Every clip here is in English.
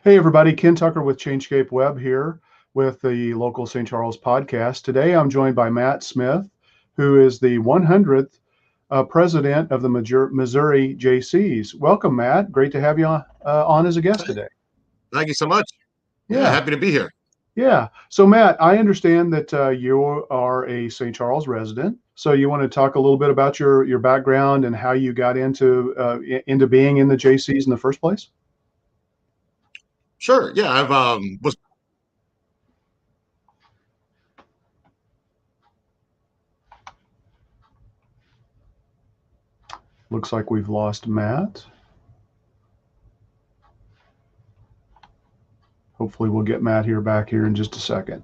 Hey, everybody. Ken Tucker with Changescape Web here with the local St. Charles podcast. Today, I'm joined by Matt Smith, who is the 100th president of the Missouri Jaycees. Welcome, Matt. Great to have you on as a guest today. Thank you so much. Yeah, Yeah, happy to be here. yeah. So, Matt, I understand that you are a St. Charles resident. So, you want to talk a little bit about your background and how you got into being in the Jaycees in the first place? Sure. Yeah, I've was Looks like we've lost Matt. Hopefully we'll get Matt back here in just a second.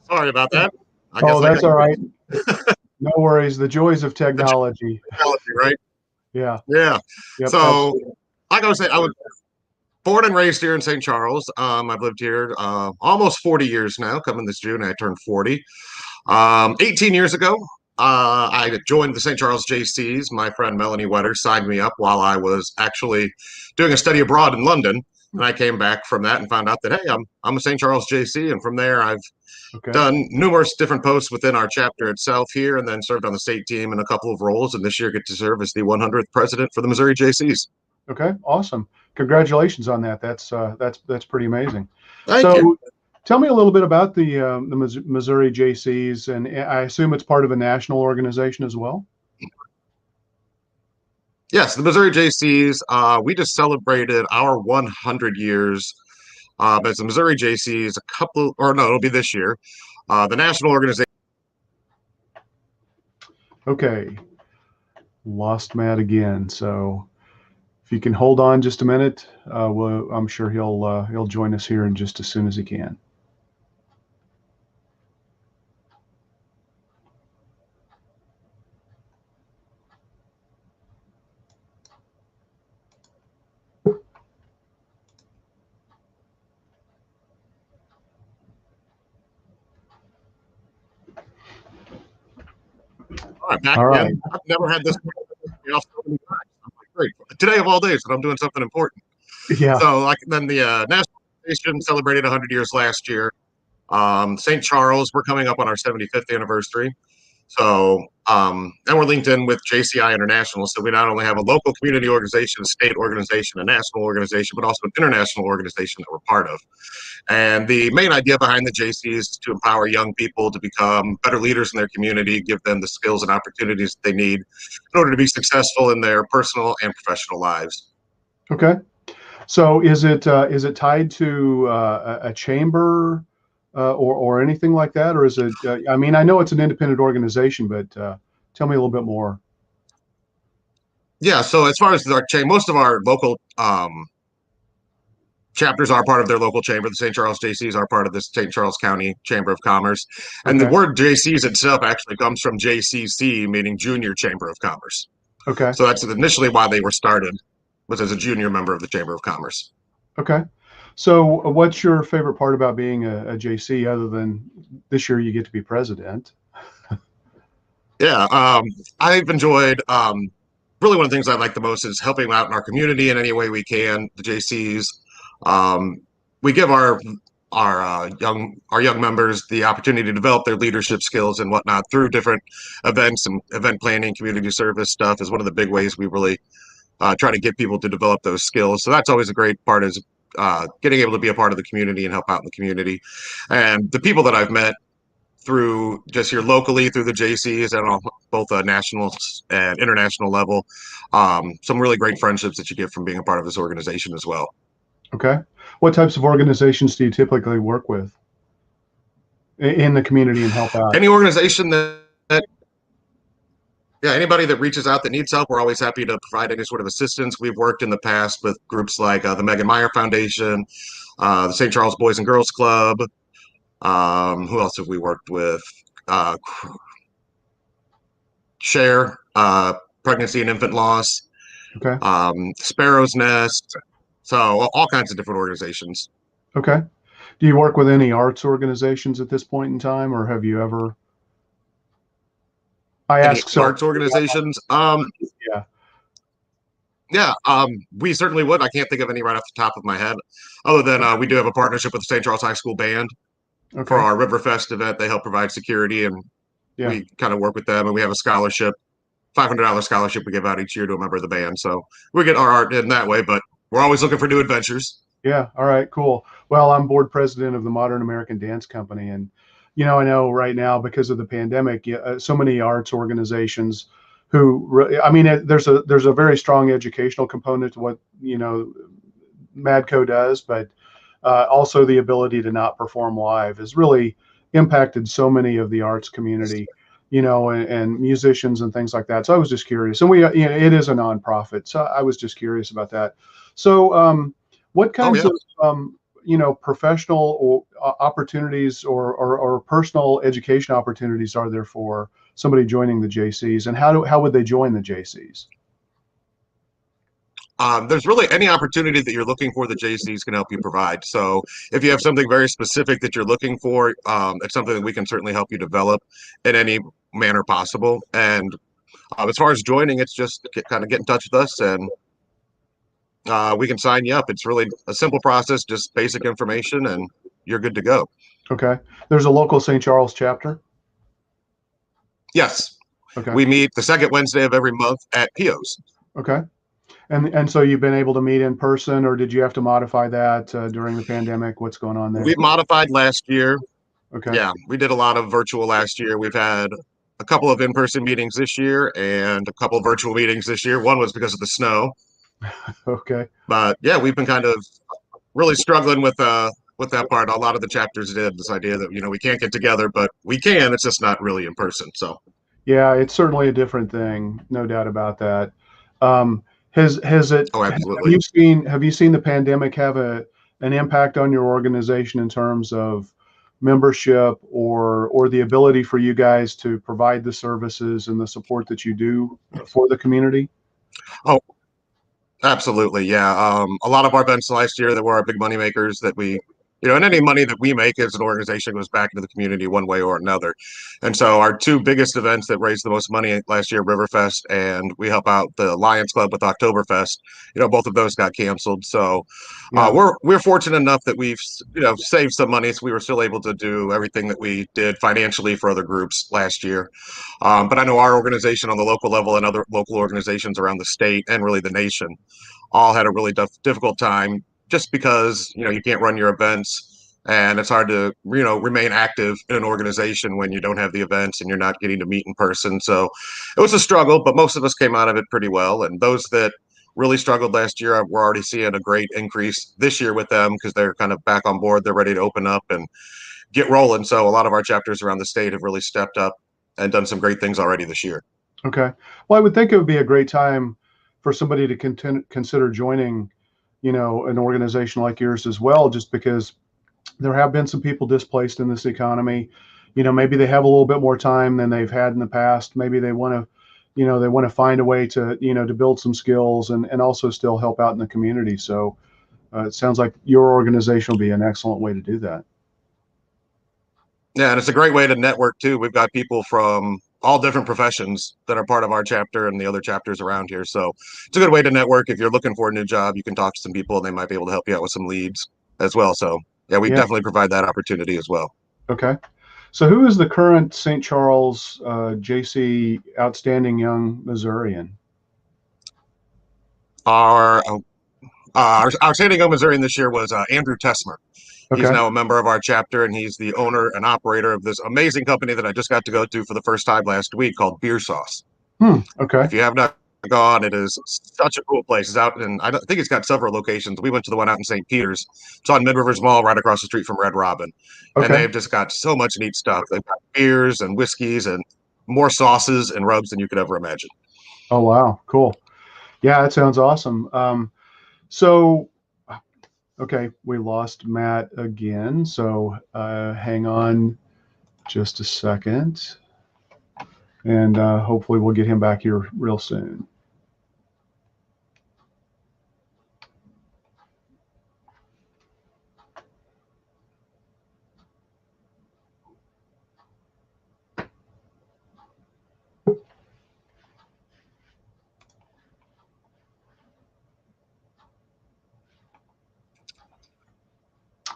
sorry about that. I Oh, guess I that's got all right. No worries. The joys of the technology. technology, right? Yeah. Yeah. Yep. So Absolutely. like I was saying, I was born and raised here in St. Charles. I've lived here almost 40 years now. Coming this June, I turned 40. 18 years ago, I joined the St. Charles Jaycees. My friend Melanie Wetter signed me up while I was actually doing a study abroad in London. And I came back from that and found out that, hey, I'm a St. Charles JC. And from there, I've Okay. done numerous different posts within our chapter itself here, and then served on the state team in a couple of roles. And this year, get to serve as the 100th president for the Missouri Jaycees. Okay. Awesome. Congratulations on that. That's pretty amazing. Thank you. So, tell me a little bit about the Missouri Jaycees, and I assume it's part of a national organization as well. Yes, the Missouri Jaycees. We just celebrated our 100 years as the Missouri Jaycees. Or no, it'll be this year. The national organization. Okay. Lost Matt again. So, if you can hold on just a minute, I'm sure he'll join us here in just as soon as he can. All right, back All right. again. I've never had this off so many times. I'm like, great. Today of all days, but I'm doing something important. Yeah. So, like, then the national organization celebrated 100 years last year. St. Charles, we're coming up on our 75th anniversary. So, and we're linked in with JCI International. So we not only have a local community organization, a state organization, a national organization, but also an international organization that we're part of. And the main idea behind the JC is to empower young people to become better leaders in their community, give them the skills and opportunities that they need in order to be successful in their personal and professional lives. Okay. So is it tied to a chamber or anything like that, or is it? I mean, I know it's an independent organization, but tell me a little bit more. Yeah, so as far as our chain, most of our local chapters are part of their local chamber. The St. Charles Jaycees are part of the St. Charles County Chamber of Commerce. And the Okay. word Jaycees itself actually comes from JCC, meaning Junior Chamber of Commerce. Okay. So that's initially why they were started, was as a junior member of the Chamber of Commerce. Okay. So what's your favorite part about being a JC, other than this year you get to be president? Yeah, I've enjoyed really one of the things I like the most is helping out in our community in any way we can. The JCs, we give our young members the opportunity to develop their leadership skills and whatnot through different events and event planning, community service stuff is one of the big ways we really try to get people to develop those skills. So that's always a great part is getting able to be a part of the community and help out in the community. And the people that I've met through just here locally through the JCs and on both a national and international level, some really great friendships that you get from being a part of this organization as well. Okay. What types of organizations do you typically work with in the community and help out? Any organization that yeah, anybody that reaches out that needs help, we're always happy to provide any sort of assistance. We've worked in the past with groups like the Megan Meyer Foundation, the St. Charles Boys and Girls Club. Who else have we worked with? Share, pregnancy and infant loss, Okay. Sparrow's Nest. So all kinds of different organizations. Okay. Do you work with any arts organizations at this point in time, or have you ever? I Any ask so. arts organizations? Yeah. Yeah, we certainly would. I can't think of any right off the top of my head, other than we do have a partnership with the St. Charles High School Band for Okay. our Riverfest event. They help provide security, and Yeah. we kind of work with them. And we have a scholarship, $500 scholarship we give out each year to a member of the band. So we get our art in that way, but we're always looking for new adventures. Yeah. All right. Cool. Well, I'm board president of the Modern American Dance Company, and I know right now because of the pandemic, so many arts organizations I mean, there's a very strong educational component to what Madco does, but also the ability to not perform live has really impacted so many of the arts community, and musicians and things like that. So I was just curious, and it is a nonprofit, so I was just curious about that. So, what Oh kinds yeah. of professional opportunities or personal education opportunities are there for somebody joining the Jaycees, and how would they join the Jaycees? There's really any opportunity that you're looking for, the Jaycees can help you provide. So if you have something very specific that you're looking for, it's something that we can certainly help you develop in any manner possible. And as far as joining, it's just kind of get in touch with us, and we can sign you up. It's really a simple process, just basic information, and you're good to go. Okay, there's a local St. Charles chapter. Yes, Okay. we meet the second Wednesday of every month at PO's. Okay. And so you've been able to meet in person, or did you have to modify that during the pandemic? What's going on there? We modified last year. Okay. Yeah, we did a lot of virtual last year. We've had a couple of in-person meetings this year and a couple of virtual meetings this year. One was because of the snow, Okay. but yeah, we've been kind of really struggling with that part. A lot of the chapters did this idea that we can't get together, but we can. It's just not really in person. So Yeah, it's certainly a different thing, no doubt about that. Has it? oh, Have absolutely. you seen the pandemic have an impact on your organization in terms of membership or the ability for you guys to provide the services and the support that you do for the community? Oh, absolutely. Yeah. A lot of our events last year that were our big money makers that and any money that we make as an organization goes back into the community one way or another. And so our two biggest events that raised the most money last year, Riverfest, and we help out the Lions Club with Oktoberfest. Both of those got canceled. So Yeah. we're fortunate enough that we've saved some money, so we were still able to do everything that we did financially for other groups last year. But I know our organization on the local level and other local organizations around the state and really the nation all had a really difficult time just because you can't run your events, and it's hard to remain active in an organization when you don't have the events and you're not getting to meet in person. So it was a struggle, but most of us came out of it pretty well. And those that really struggled last year, we're already seeing a great increase this year with them because they're kind of back on board. They're ready to open up and get rolling. So a lot of our chapters around the state have really stepped up and done some great things already this year. Okay. Well, I would think it would be a great time for somebody to consider joining, an organization like yours as well, just because there have been some people displaced in this economy. Maybe they have a little bit more time than they've had in the past. Maybe they want to, they want to find a way to, to build some skills and also still help out in the community. So it sounds like your organization will be an excellent way to do that. Yeah, and it's a great way to network too. We've got people from all different professions that are part of our chapter and the other chapters around here. So it's a good way to network. If you're looking for a new job, you can talk to some people and they might be able to help you out with some leads as well. So yeah, we Yeah. definitely provide that opportunity as well. Okay. So who is the current St. Charles Jaycee Outstanding Young Missourian? Our outstanding young Missourian this year was Andrew Tessmer. He's Okay. now a member of our chapter, and he's the owner and operator of this amazing company that I just got to go to for the first time last week called Beer Sauce. Okay. If you have not gone, it is such a cool place. It's out, and I think it's got several locations. We went to the one out in St. Peter's. It's on Mid Rivers Mall, right across the street from Red Robin, and Okay. they've just got so much neat stuff. They've got beers and whiskeys and more sauces and rubs than you could ever imagine. Oh, wow. Cool. Yeah, that sounds awesome. So, okay, we lost Matt again. So hang on just a second. And hopefully we'll get him back here real soon.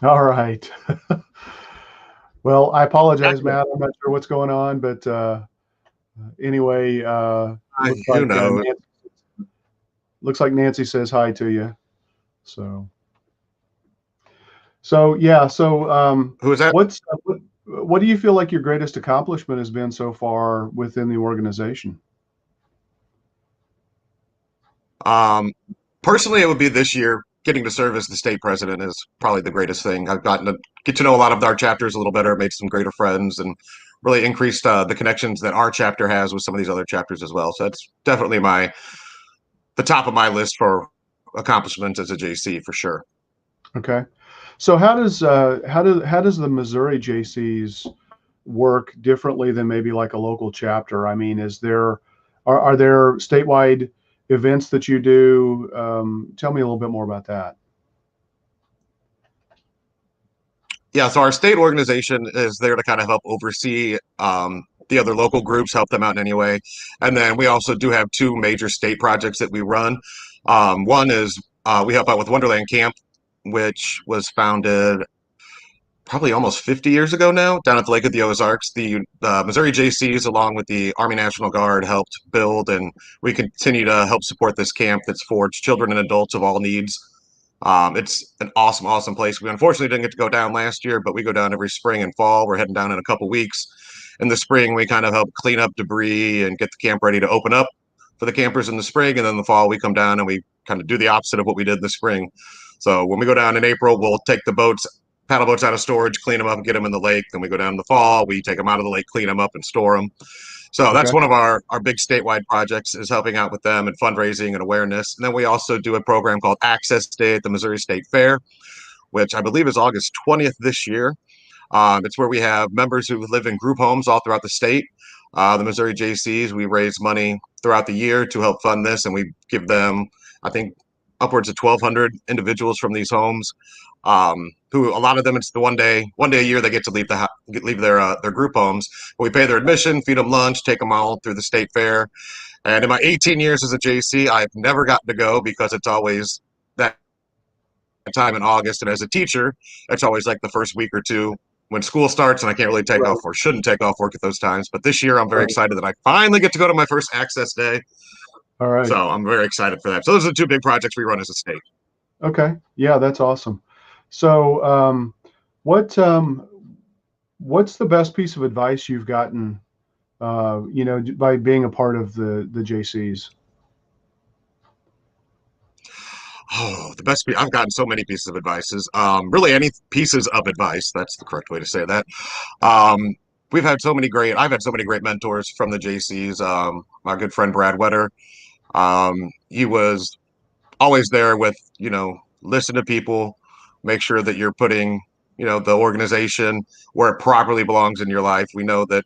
All right. Well, I apologize, Matt. I'm not sure what's going on, but anyway, Who knows? Looks like Nancy says hi to you. So yeah. So Who is that? What do you feel like your greatest accomplishment has been so far within the organization? Personally, it would be this year. Getting to serve as the state president is probably the greatest thing. I've gotten to get to know a lot of our chapters a little better, made some greater friends, and really increased the connections that our chapter has with some of these other chapters as well. So that's definitely the top of my list for accomplishments as a JC for sure. Okay. So how does the Missouri Jaycees work differently than maybe like a local chapter? I mean, are there statewide events that you do? Tell me a little bit more about that. Yeah, so our state organization is there to kind of help oversee the other local groups, help them out in any way. And then we also do have two major state projects that we run. One is we help out with Wonderland Camp, which was founded probably almost 50 years ago now, down at the Lake of the Ozarks. The Missouri Jaycees, along with the Army National Guard, helped build, and we continue to help support this camp that's for children and adults of all needs. It's an awesome, awesome place. We unfortunately didn't get to go down last year, but we go down every spring and fall. We're heading down in a couple weeks. In the spring, we kind of help clean up debris and get the camp ready to open up for the campers in the spring. And then the fall, we come down and we kind of do the opposite of what we did in the spring. So when we go down in April, we'll take the paddle boats out of storage, clean them up, and get them in the lake. Then we go down in the fall, we take them out of the lake, clean them up, and store them. So that's one of our big statewide projects, is helping out with them and fundraising and awareness. And then we also do a program called Access Day at the Missouri State Fair, which I believe is August 20th this year. It's where we have members who live in group homes all throughout the state. The Missouri Jaycees, we raise money throughout the year to help fund this, and we give them, I think, upwards of 1,200 individuals from these homes. Who a lot of them, it's the one day a year they get to leave their group homes. We pay their admission, feed them lunch, take them all through the state fair. And in my 18 years as a JC, I've never gotten to go because it's always that time in August. And as a teacher, it's always like the first week or two when school starts, and I can't really take off or shouldn't take off work at those times. But this year, I'm very excited that I finally get to go to my first Access Day. All right. So I'm very excited for that. So those are the two big projects we run as a state. Okay. Yeah, that's awesome. So what's the best piece of advice you've gotten, by being a part of the JCs? Oh, the best. I've gotten so many pieces of advices. Really, any pieces of advice. That's the correct way to say that. I've had so many great mentors from the JCs. My good friend Brad Wetter. He was always there with, listen to people, make sure that you're putting, the organization where it properly belongs in your life. We know that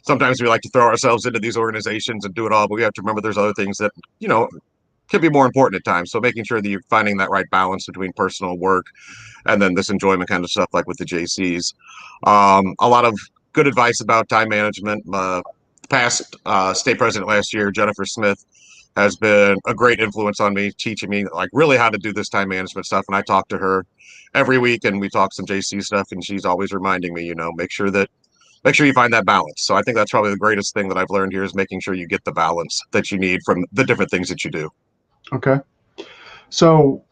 sometimes we like to throw ourselves into these organizations and do it all, but we have to remember there's other things that, can be more important at times. So making sure that you're finding that right balance between personal work and then this enjoyment kind of stuff, like with the JCs. A lot of good advice about time management. Past state president last year, Jennifer Smith, has been a great influence on me, teaching me like really how to do this time management stuff. And I talk to her every week, and we talk some JC stuff, and she's always reminding me, make sure you find that balance. So I think that's probably the greatest thing that I've learned here, is making sure you get the balance that you need from the different things that you do. Okay. So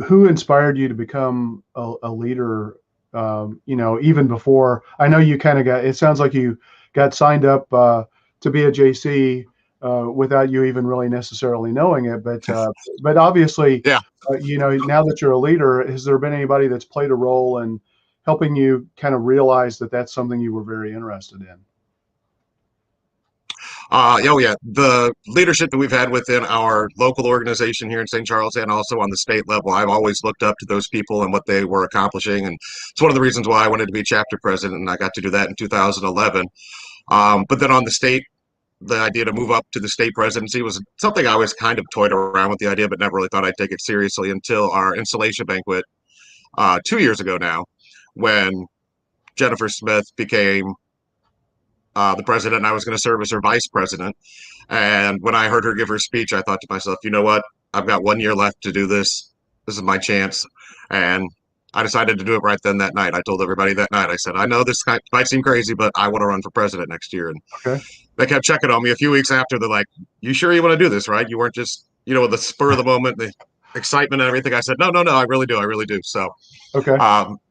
who inspired you to become a leader? Even before, I know you kind of it sounds like you got signed up to be a JC without you even really necessarily knowing it. But obviously, yeah. Now that you're a leader, has there been anybody that's played a role in helping you kind of realize that that's something you were very interested in? Oh yeah, the leadership that we've had within our local organization here in St. Charles and also on the state level, I've always looked up to those people and what they were accomplishing, and it's one of the reasons why I wanted to be chapter president, and I got to do that in 2011. But then on the state, the idea to move up to the state presidency was something I always kind of toyed around with the idea, but never really thought I'd take it seriously until our installation banquet 2 years ago now, when Jennifer Smith became the president, and I was going to serve as her vice president. And when I heard her give her speech, I thought to myself, you know what? I've got 1 year left to do this. This is my chance. And I decided to do it right then that night. I told everybody that night, I said, I know this might seem crazy, but I want to run for president next year. And Okay. they kept checking on me a few weeks after. They're like, you sure you want to do this, right? You weren't just, the spur of the moment, the excitement and everything. I said, no, I really do. I really do. So Okay.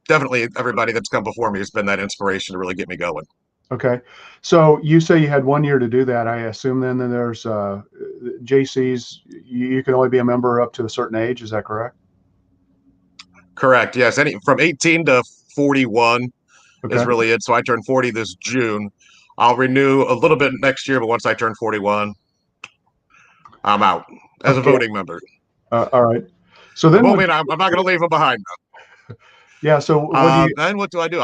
definitely everybody that's come before me has been that inspiration to really get me going. Okay. So you say you had 1 year to do that. I assume then that there's Jaycees, you can only be a member up to a certain age. Is that correct? Correct. Yes. From 18 to 41 Okay. is really it. So I turned 40 this June. I'll renew a little bit next year, but once I turn 41, I'm out as a voting member. All right. So then, I'm not going to leave them behind. Yeah. So then what do I do?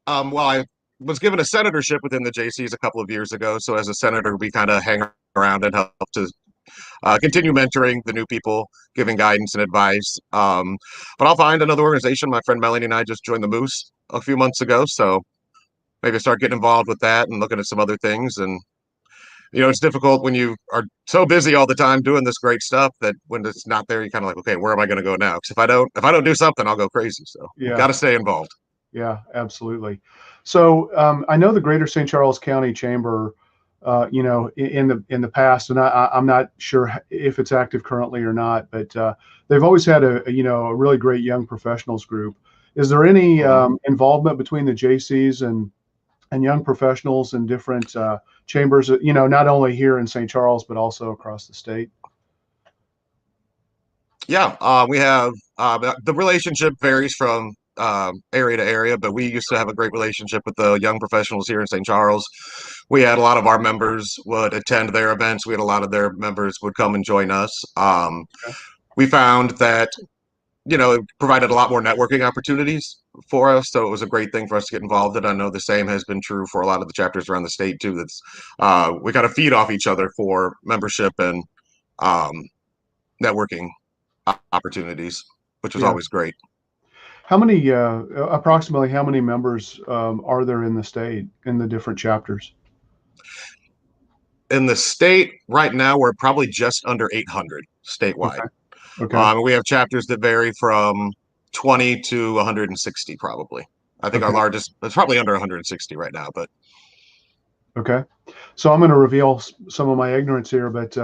I was given a senatorship within the Jaycees a couple of years ago. So as a senator, we kind of hang around and help to continue mentoring the new people, giving guidance and advice. But I'll find another organization. My friend Melanie and I just joined the Moose a few months ago. So maybe start getting involved with that and looking at some other things. And, it's difficult when you are so busy all the time doing this great stuff that when it's not there, you're kind of like, okay, where am I going to go now? Because if I don't do something, I'll go crazy. So got to stay involved. Yeah, absolutely. So I know the Greater St. Charles County Chamber, in the past, and I'm not sure if it's active currently or not, but they've always had a really great young professionals group. Is there any involvement between the Jaycees and young professionals in different chambers? Not only here in St. Charles but also across the state. Yeah, we have the relationship varies from area to area, but we used to have a great relationship with the young professionals here in St. Charles. We had a lot of our members would attend their events. We had a lot of their members would come and join us. We found that, it provided a lot more networking opportunities for us. So it was a great thing for us to get involved in. I know the same has been true for a lot of the chapters around the state too. That's we kind of feed off each other for membership and networking opportunities, which was always great. Approximately how many members are there in the state in the different chapters? In the state right now, we're probably just under 800 statewide. Okay. We have chapters that vary from 20 to 160 probably. I think our largest, it's probably under 160 right now, but. Okay. So I'm going to reveal some of my ignorance here, but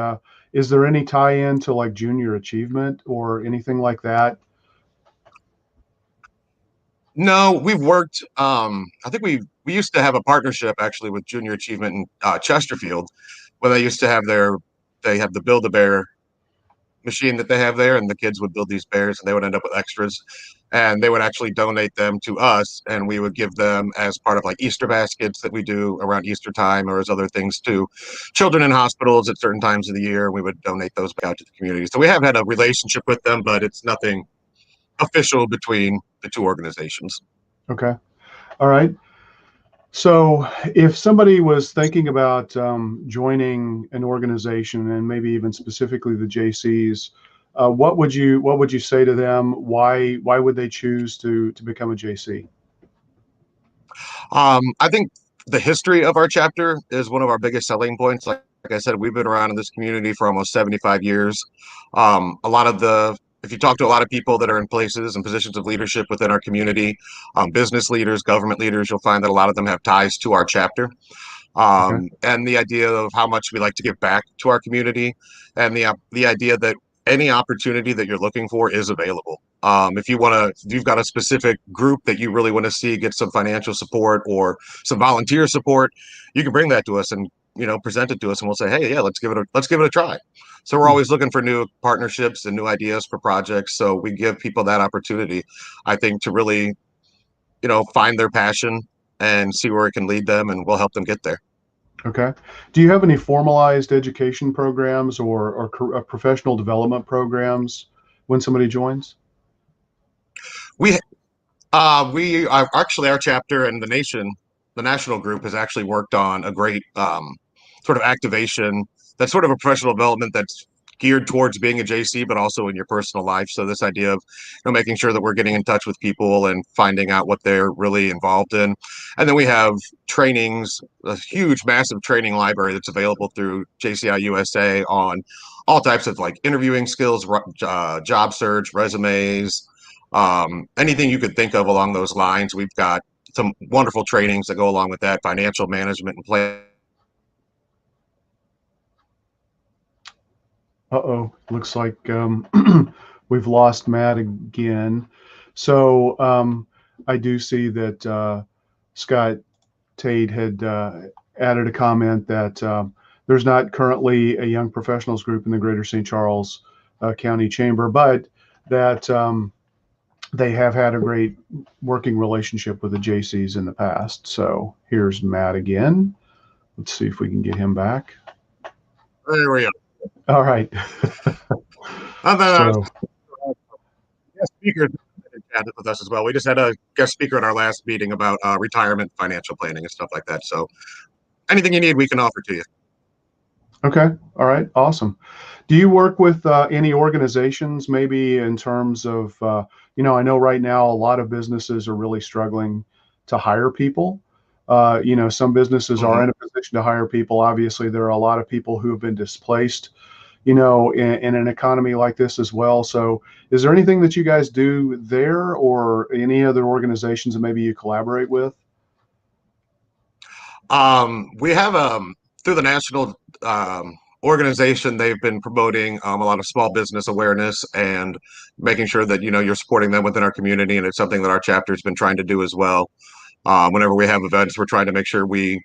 is there any tie-in to like junior achievement or anything like that? No, we've worked. I think we used to have a partnership actually with Junior Achievement in Chesterfield, when they used to have they have the Build-A-Bear machine that they have there, and the kids would build these bears, and they would end up with extras, and they would actually donate them to us, and we would give them as part of like Easter baskets that we do around Easter time, or as other things to children in hospitals at certain times of the year. We would donate those back out to the community. So we have had a relationship with them, but it's nothing official between the two organizations. Okay. All right. So if somebody was thinking about joining an organization, and maybe even specifically the Jaycees, what would you say to them? Why would they choose to become a Jaycee? I think the history of our chapter is one of our biggest selling points. Like I said, we've been around in this community for almost 75 years. If you talk to a lot of people that are in places and positions of leadership within our community, business leaders, government leaders, you'll find that a lot of them have ties to our chapter. And the idea of how much we like to give back to our community, and the idea that any opportunity that you're looking for is available. If you've got a specific group that you really want to see get some financial support or some volunteer support, you can bring that to us and present it to us, and we'll say, hey, yeah, let's give it a try. So we're always looking for new partnerships and new ideas for projects. So we give people that opportunity, I think, to really, find their passion and see where it can lead them, and we'll help them get there. Okay. Do you have any formalized education programs or professional development programs when somebody joins? We we are actually, our chapter and the national group has actually worked on a great sort of activation that's sort of a professional development that's geared towards being a JC, but also in your personal life. So this idea of making sure that we're getting in touch with people and finding out what they're really involved in. And then we have trainings, a huge, massive training library that's available through JCI USA on all types of like interviewing skills, job search, resumes, anything you could think of along those lines. We've got some wonderful trainings that go along with that, financial management and play. Uh-oh, looks like we've lost Matt again. So I do see that Scott Tate had added a comment that there's not currently a young professionals group in the Greater St. Charles County Chamber, but that they have had a great working relationship with the Jaycees in the past. So here's Matt again. Let's see if we can get him back. There we go. All right. And then So, guest speakers chatted with us as well. We just had a guest speaker at our last meeting about retirement, financial planning, and stuff like that. So anything you need, we can offer to you. okay. All right. Awesome. Do you work with any organizations, maybe in terms of, I know right now a lot of businesses are really struggling to hire people. Some businesses are in a position to hire people. Obviously, there are a lot of people who have been displaced, in an economy like this as well. So is there anything that you guys do there or any other organizations that maybe you collaborate with? We have through the national organization, they've been promoting a lot of small business awareness and making sure that you're supporting them within our community, and it's something that our chapter's been trying to do as well. Whenever we have events, we're trying to make sure we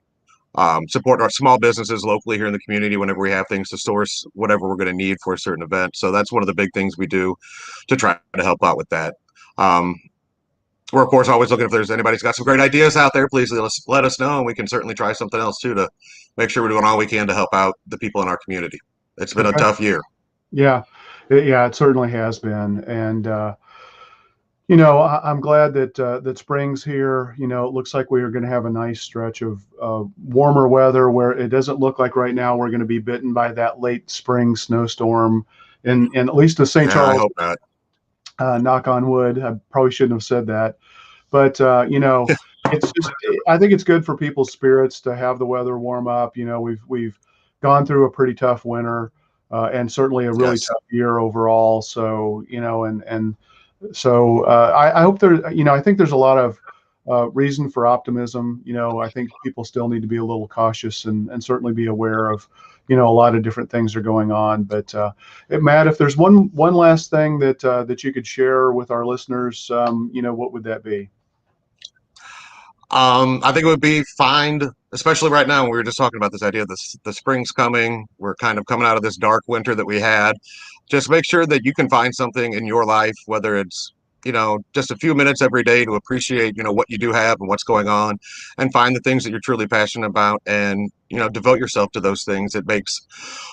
support our small businesses locally here in the community whenever we have things to source whatever we're going to need for a certain event. So that's one of the big things we do to try to help out with that. We're of course always looking, if there's anybody's got some great ideas out there, please let us know, and we can certainly try something else too to make sure we're doing all we can to help out the people in our community. It's been a tough year. Yeah, it certainly has been, and I'm glad that spring's here. It looks like we are going to have a nice stretch of warmer weather where it doesn't look like right now we're going to be bitten by that late spring snowstorm, and at least the St. Charles. I hope not. Knock on wood. I probably shouldn't have said that, but it's just. I think it's good for people's spirits to have the weather warm up. We've gone through a pretty tough winter, and certainly a really tough year overall. So so I hope there. I think there's a lot of reason for optimism. I think people still need to be a little cautious and certainly be aware of a lot of different things are going on. But Matt, if there's one last thing that you could share with our listeners, what would that be? I think it would be find, especially right now, we were just talking about this idea of the spring's coming. We're kind of coming out of this dark winter that we had. Just make sure that you can find something in your life, whether it's just a few minutes every day to appreciate what you do have and what's going on, and find the things that you're truly passionate about, and devote yourself to those things. It makes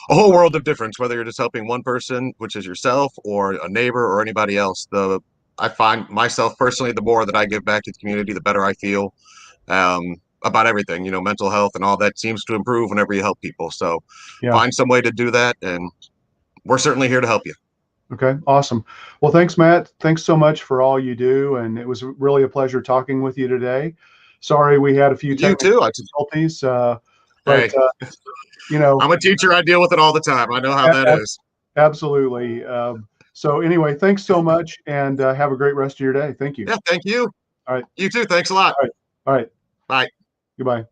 a whole world of difference, whether you're just helping one person, which is yourself, or a neighbor, or anybody else. I find myself personally, the more that I give back to the community, the better I feel about everything. Mental health and all that seems to improve whenever you help people. So find some way to do that, and we're certainly here to help you. Okay, awesome. Well, thanks, Matt. Thanks so much for all you do, and it was really a pleasure talking with you today. Sorry we had a few technical difficulties, but hey, I'm a teacher. I deal with it all the time. I know how that is. Absolutely. So anyway, thanks so much, and have a great rest of your day. Thank you. Yeah, thank you. All right. You too. Thanks a lot. All right. Bye. Goodbye.